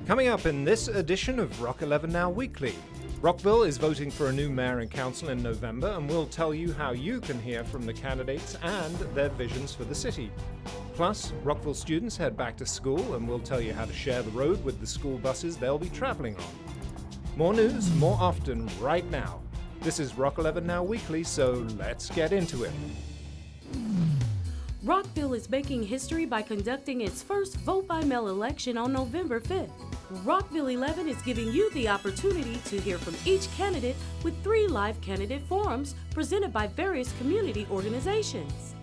Coming up in this edition of Rock 11 Now Weekly, Rockville is voting for a new mayor and council in November, and we'll tell you how you can hear from the candidates and their visions for the city. Plus, Rockville students head back to school, and we'll tell you how to share the road with the school buses they'll be traveling on. More news, more often, right now. This is Rock 11 Now Weekly, so let's get into it. Rockville is making history by conducting its first vote-by-mail election on November 5th. Rockville 11 is giving you the opportunity to hear from each candidate with 3 live candidate forums presented by various community organizations.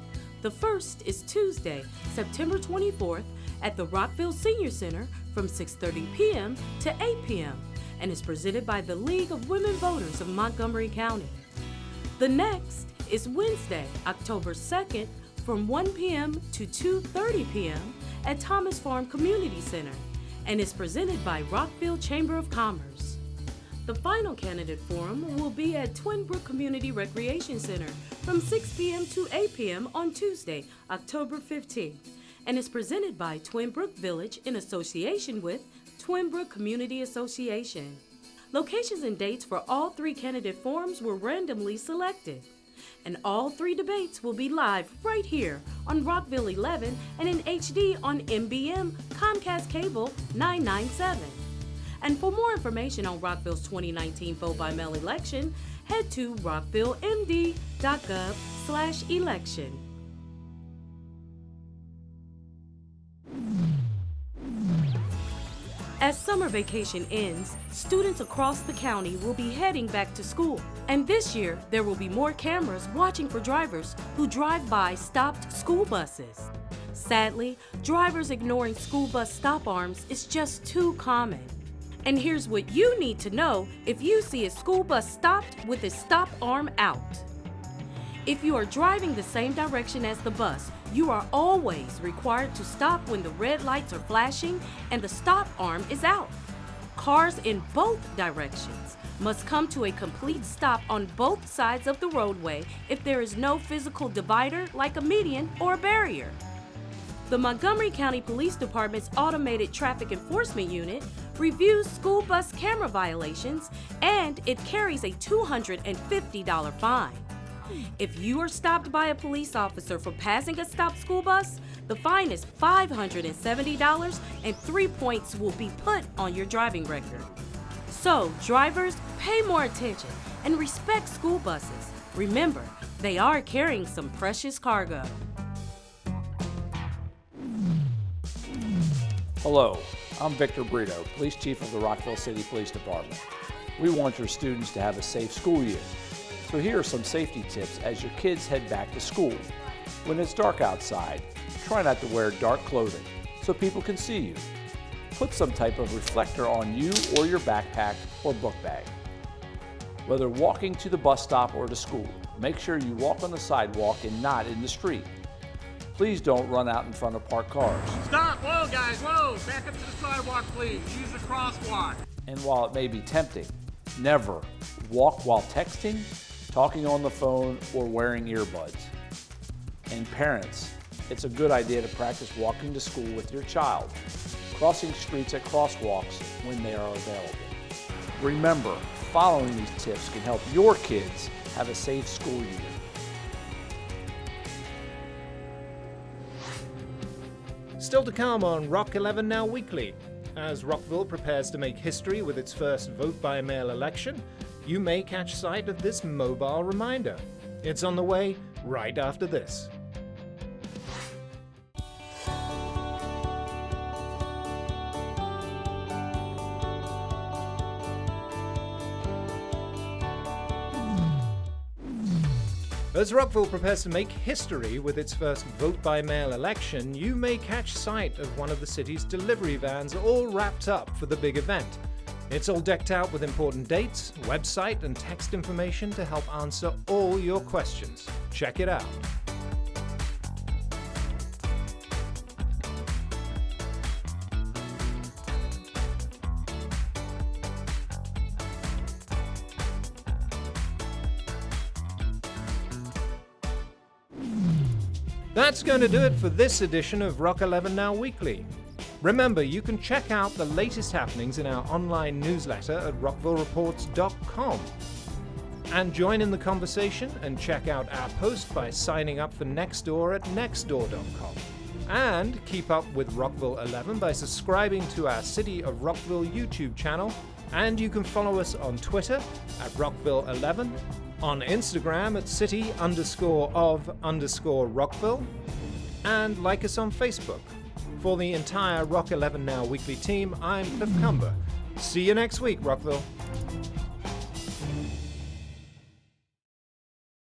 The first is Tuesday, September 24th at the Rockville Senior Center from 6:30 p.m. to 8 p.m. and is presented by the League of Women Voters of Montgomery County. The next is Wednesday, October 2nd from 1 p.m. to 2:30 p.m. at Thomas Farm Community Center and is presented by Rockville Chamber of Commerce. The final candidate forum will be at Twin Brook Community Recreation Center from 6 p.m. to 8 p.m. on Tuesday, October 15th, and is presented by Twin Brook Village in association with Twin Brook Community Association. Locations and dates for all 3 candidate forums were randomly selected. And all 3 debates will be live right here on Rockville 11 and in HD on MBM Comcast Cable 997. And for more information on Rockville's 2019 vote-by-mail election, head to rockvillemd.gov/election. As summer vacation ends, students across the county will be heading back to school. And this year, there will be more cameras watching for drivers who drive by stopped school buses. Sadly, drivers ignoring school bus stop arms is just too common. And here's what you need to know if you see a school bus stopped with its stop arm out. If you are driving the same direction as the bus, you are always required to stop when the red lights are flashing and the stop arm is out. Cars in both directions must come to a complete stop on both sides of the roadway if there is no physical divider like a median or a barrier. The Montgomery County Police Department's Automated Traffic Enforcement Unit reviews school bus camera violations, and it carries a $250 fine. If you are stopped by a police officer for passing a stopped school bus, the fine is $570 and 3 points will be put on your driving record. So, drivers, pay more attention and respect school buses. Remember, they are carrying some precious cargo. Hello, I'm Victor Brito, Police Chief of the Rockville City Police Department. We want your students to have a safe school year. So here are some safety tips as your kids head back to school. When it's dark outside, try not to wear dark clothing so people can see you. Put some type of reflector on you or your backpack or book bag. Whether walking to the bus stop or to school, make sure you walk on the sidewalk and not in the street. Please don't run out in front of parked cars. Stop! Whoa, guys, whoa! Back up to the sidewalk, please. Use the crosswalk. And while it may be tempting, never walk while texting, talking on the phone, or wearing earbuds. And parents, it's a good idea to practice walking to school with your child, crossing streets at crosswalks when they are available. Remember, following these tips can help your kids have a safe school year. Still to come on Rock 11 Now Weekly. As Rockville prepares to make history with its first vote-by-mail election, you may catch sight of this mobile reminder. It's on the way right after this. As Rockville prepares to make history with its first vote-by-mail election, you may catch sight of one of the city's delivery vans all wrapped up for the big event. It's all decked out with important dates, website, and text information to help answer all your questions. Check it out. That's going to do it for this edition of Rock 11 Now Weekly. Remember, you can check out the latest happenings in our online newsletter at rockvillereports.com. And join in the conversation and check out our post by signing up for Nextdoor at nextdoor.com. And keep up with Rockville 11 by subscribing to our City of Rockville YouTube channel. And you can follow us on Twitter at Rockville 11, on Instagram at city_of_Rockville, and like us on Facebook. For the entire Rock 11 Now Weekly team, I'm Cliff Cumber. See you next week, Rockville.